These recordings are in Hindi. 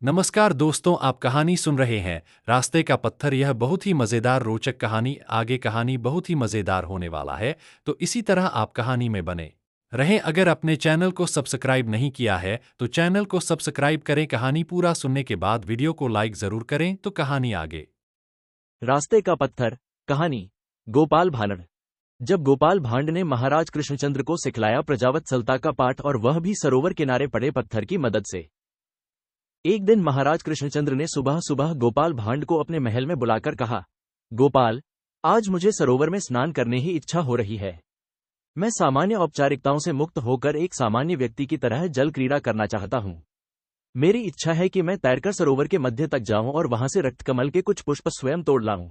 नमस्कार दोस्तों, आप कहानी सुन रहे हैं रास्ते का पत्थर। यह बहुत ही मज़ेदार रोचक कहानी, आगे कहानी बहुत ही मज़ेदार होने वाला है। तो इसी तरह आप कहानी में बने रहें। अगर अपने चैनल को सब्सक्राइब नहीं किया है तो चैनल को सब्सक्राइब करें। कहानी पूरा सुनने के बाद वीडियो को लाइक ज़रूर करें। तो कहानी आगे। रास्ते का पत्थर। कहानी। गोपाल भांड। जब गोपाल भांड ने महाराज कृष्णचंद्र को सिखलाया प्रजावत्सलता का पाठ, और वह भी सरोवर किनारे पड़े पत्थर की मदद से। एक दिन महाराज कृष्णचंद्र ने सुबह सुबह गोपाल भांड को अपने महल में बुलाकर कहा, गोपाल, आज मुझे सरोवर में स्नान करने ही इच्छा हो रही है। मैं सामान्य औपचारिकताओं से मुक्त होकर एक सामान्य व्यक्ति की तरह जल क्रीड़ा करना चाहता हूँ। मेरी इच्छा है कि मैं तैरकर सरोवर के मध्य तक जाऊं और वहां से रक्तकमल के कुछ पुष्प स्वयं तोड़ लाऊं।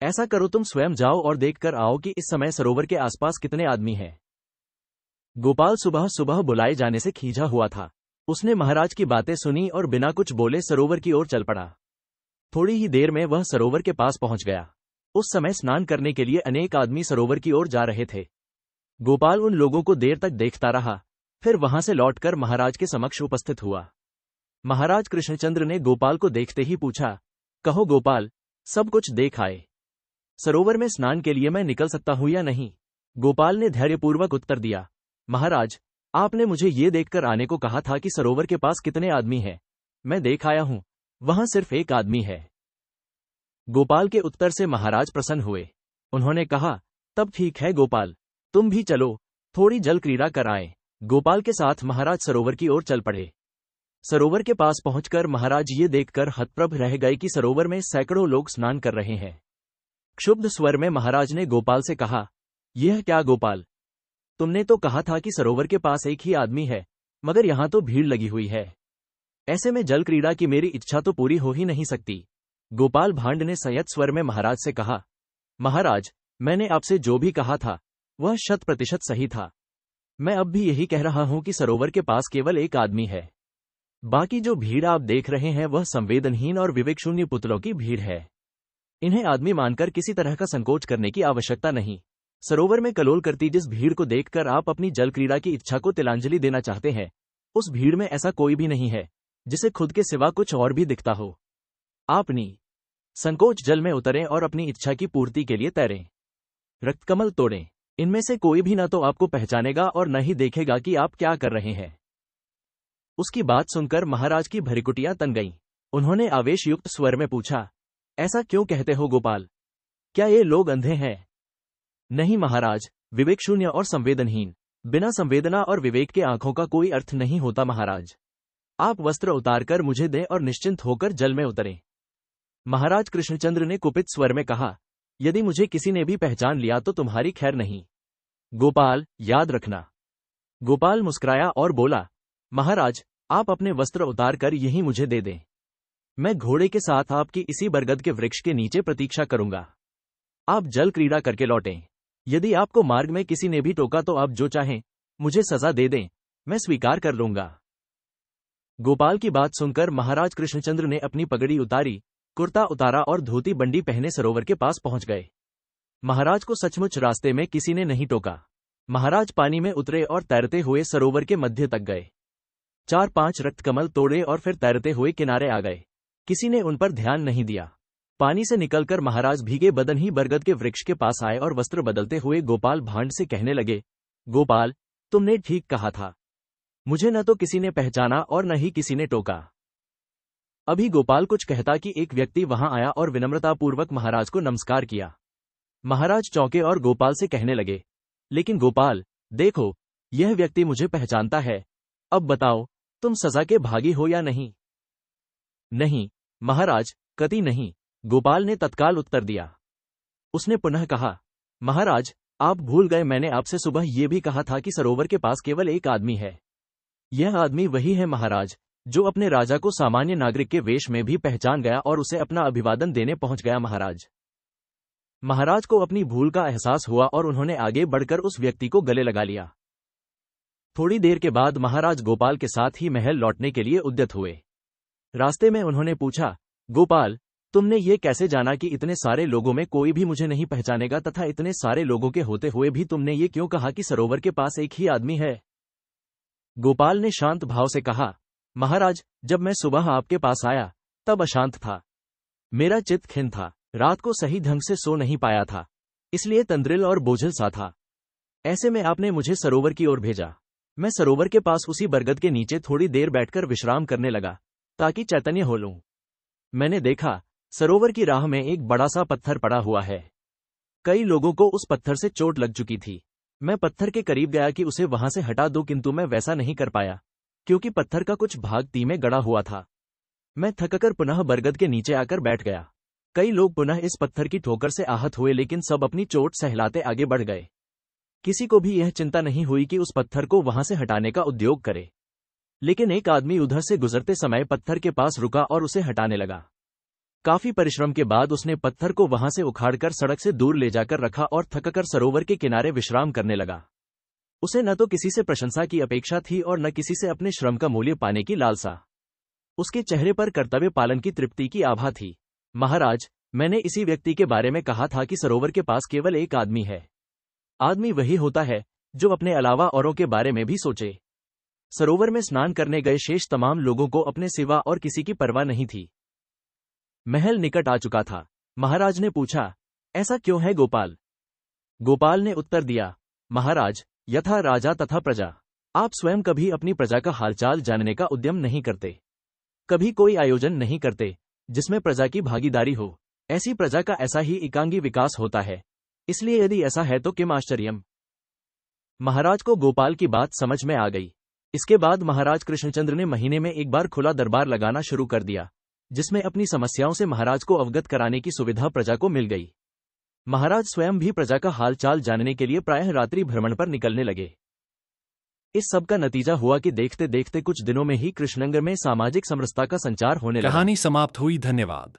ऐसा करो, तुम स्वयं जाओ और देख कर आओ कि इस समय सरोवर के आसपास कितने आदमी हैं। गोपाल सुबह सुबह बुलाए जाने से खींचा हुआ था। उसने महाराज की बातें सुनी और बिना कुछ बोले सरोवर की ओर चल पड़ा। थोड़ी ही देर में वह सरोवर के पास पहुंच गया। उस समय स्नान करने के लिए अनेक आदमी सरोवर की ओर जा रहे थे। गोपाल उन लोगों को देर तक देखता रहा, फिर वहां से लौटकर महाराज के समक्ष उपस्थित हुआ। महाराज कृष्णचंद्र ने गोपाल को देखते ही पूछा, कहो गोपाल, सब कुछ देख आए? सरोवर में स्नान के लिए मैं निकल सकता हूं या नहीं? गोपाल ने धैर्यपूर्वक उत्तर दिया, महाराज, आपने मुझे ये देखकर आने को कहा था कि सरोवर के पास कितने आदमी हैं। मैं देख आया हूं, वहां सिर्फ एक आदमी है। गोपाल के उत्तर से महाराज प्रसन्न हुए। उन्होंने कहा, तब ठीक है गोपाल, तुम भी चलो, थोड़ी जल क्रीड़ा कर आए। गोपाल के साथ महाराज सरोवर की ओर चल पड़े। सरोवर के पास पहुंचकर महाराज ये देखकर हतप्रभ रह गए कि सरोवर में सैकड़ों लोग स्नान कर रहे हैं। क्षुब्ध स्वर में महाराज ने गोपाल से कहा, यह क्या गोपाल, तुमने तो कहा था कि सरोवर के पास एक ही आदमी है, मगर यहां तो भीड़ लगी हुई है। ऐसे में जल क्रीड़ा की मेरी इच्छा तो पूरी हो ही नहीं सकती। गोपाल भांड ने संयत स्वर में महाराज से कहा, महाराज, मैंने आपसे जो भी कहा था वह 100% सही था। मैं अब भी यही कह रहा हूं कि सरोवर के पास केवल एक आदमी है। बाकी जो भीड़ आप देख रहे हैं वह संवेदनहीन और विवेकशून्य पुतलों की भीड़ है। इन्हें आदमी मानकर किसी तरह का संकोच करने की आवश्यकता नहीं। सरोवर में कलोल करती जिस भीड़ को देखकर आप अपनी जल क्रीड़ा की इच्छा को तिलांजलि देना चाहते हैं, उस भीड़ में ऐसा कोई भी नहीं है जिसे खुद के सिवा कुछ और भी दिखता हो। आप संकोच जल में उतरें और अपनी इच्छा की पूर्ति के लिए तैरें। रक्तकमल तोड़ें। इनमें से कोई भी न तो आपको पहचानेगा और न ही देखेगा कि आप क्या कर रहे हैं। उसकी बात सुनकर महाराज की भ्रिकुटियां तन गईं। उन्होंने आवेश युक्त स्वर में पूछा, ऐसा क्यों कहते हो गोपाल? क्या ये लोग अंधे हैं? नहीं महाराज, विवेकशून्य और संवेदनहीन। बिना संवेदना और विवेक के आंखों का कोई अर्थ नहीं होता महाराज। आप वस्त्र उतारकर मुझे दें और निश्चिंत होकर जल में उतरें। महाराज कृष्णचंद्र ने कुपित स्वर में कहा, यदि मुझे किसी ने भी पहचान लिया तो तुम्हारी खैर नहीं। गोपाल, याद रखना। गोपाल मुस्कुराया और बोला, महाराज, आप अपने वस्त्र उतार कर यही मुझे दे दें। मैं घोड़े के साथ आपकी इसी बरगद के वृक्ष के नीचे प्रतीक्षा करूंगा। आप जल क्रीड़ा करके लौटें। यदि आपको मार्ग में किसी ने भी टोका तो आप जो चाहें मुझे सजा दे दें, मैं स्वीकार कर लूंगा। गोपाल की बात सुनकर महाराज कृष्णचंद्र ने अपनी पगड़ी उतारी, कुर्ता उतारा और धोती बंडी पहने सरोवर के पास पहुंच गए। महाराज को सचमुच रास्ते में किसी ने नहीं टोका। महाराज पानी में उतरे और तैरते हुए सरोवर के मध्य तक गए। 4-5 रक्तकमल तोड़े और फिर तैरते हुए किनारे आ गए। किसी ने उन पर ध्यान नहीं दिया। पानी से निकलकर महाराज भीगे बदन ही बरगद के वृक्ष के पास आए और वस्त्र बदलते हुए गोपाल भांड से कहने लगे, गोपाल, तुमने ठीक कहा था। मुझे न तो किसी ने पहचाना और न ही किसी ने टोका। अभी गोपाल कुछ कहता कि एक व्यक्ति वहां आया और विनम्रतापूर्वक महाराज को नमस्कार किया। महाराज चौंके और गोपाल से कहने लगे, लेकिन गोपाल, देखो, यह व्यक्ति मुझे पहचानता है। अब बताओ, तुम सजा के भागी हो या नहीं? नहीं महाराज, कतई नहीं, गोपाल ने तत्काल उत्तर दिया। उसने पुनः कहा, महाराज, आप भूल गए, मैंने आपसे सुबह ये भी कहा था कि सरोवर के पास केवल एक आदमी है। यह आदमी वही है महाराज, जो अपने राजा को सामान्य नागरिक के वेश में भी पहचान गया और उसे अपना अभिवादन देने पहुंच गया। महाराज को अपनी भूल का एहसास हुआ और उन्होंने आगे बढ़कर उस व्यक्ति को गले लगा लिया। थोड़ी देर के बाद महाराज गोपाल के साथ ही महल लौटने के लिए उद्यत हुए। रास्ते में उन्होंने पूछा, गोपाल, तुमने ये कैसे जाना कि इतने सारे लोगों में कोई भी मुझे नहीं पहचानेगा, तथा इतने सारे लोगों के होते हुए भी तुमने ये क्यों कहा कि सरोवर के पास एक ही आदमी है? गोपाल ने शांत भाव से कहा, महाराज, जब मैं सुबह आपके पास आया तब अशांत था। मेरा चित्त खिन्न था, रात को सही ढंग से सो नहीं पाया था, इसलिए तंद्रिल और बोझल सा था। ऐसे में आपने मुझे सरोवर की ओर भेजा। मैं सरोवर के पास उसी बरगद के नीचे थोड़ी देर बैठकर विश्राम करने लगा ताकि चैतन्य हो लूं। मैंने देखा, सरोवर की राह में एक बड़ा सा पत्थर पड़ा हुआ है। कई लोगों को उस पत्थर से चोट लग चुकी थी। मैं पत्थर के करीब गया कि उसे वहां से हटा दूं, किंतु मैं वैसा नहीं कर पाया क्योंकि पत्थर का कुछ भाग ती में गड़ा हुआ था। मैं थककर पुनः बरगद के नीचे आकर बैठ गया। कई लोग पुनः इस पत्थर की ठोकर से आहत हुए, लेकिन सब अपनी चोट सहलाते आगे बढ़ गए। किसी को भी यह चिंता नहीं हुई कि उस पत्थर को वहां से हटाने का उद्योग करे। लेकिन एक आदमी उधर से गुजरते समय पत्थर के पास रुका और उसे हटाने लगा। काफी परिश्रम के बाद उसने पत्थर को वहां से उखाड़कर सड़क से दूर ले जाकर रखा और थककर सरोवर के किनारे विश्राम करने लगा। उसे न तो किसी से प्रशंसा की अपेक्षा थी और न किसी से अपने श्रम का मूल्य पाने की लालसा। उसके चेहरे पर कर्तव्य पालन की तृप्ति की आभा थी। महाराज, मैंने इसी व्यक्ति के बारे में कहा था कि सरोवर के पास केवल एक आदमी है। आदमी वही होता है जो अपने अलावा औरों के बारे में भी सोचे। सरोवर में स्नान करने गए शेष तमाम लोगों को अपने सिवा और किसी की परवाह नहीं थी। महल निकट आ चुका था। महाराज ने पूछा, ऐसा क्यों है गोपाल? गोपाल ने उत्तर दिया, महाराज, यथा राजा तथा प्रजा। आप स्वयं कभी अपनी प्रजा का हालचाल जानने का उद्यम नहीं करते। कभी कोई आयोजन नहीं करते जिसमें प्रजा की भागीदारी हो। ऐसी प्रजा का ऐसा ही एकांगी विकास होता है। इसलिए यदि ऐसा है तो किम आश्चर्यम। महाराज को गोपाल की बात समझ में आ गई। इसके बाद महाराज कृष्णचंद्र ने महीने में एक बार खुला दरबार लगाना शुरू कर दिया, जिसमें अपनी समस्याओं से महाराज को अवगत कराने की सुविधा प्रजा को मिल गई। महाराज स्वयं भी प्रजा का हाल चाल जानने के लिए प्रायः रात्रि भ्रमण पर निकलने लगे। इस सब का नतीजा हुआ कि देखते देखते कुछ दिनों में ही कृष्णनगर में सामाजिक समरसता का संचार होने लगा। कहानी समाप्त हुई। धन्यवाद।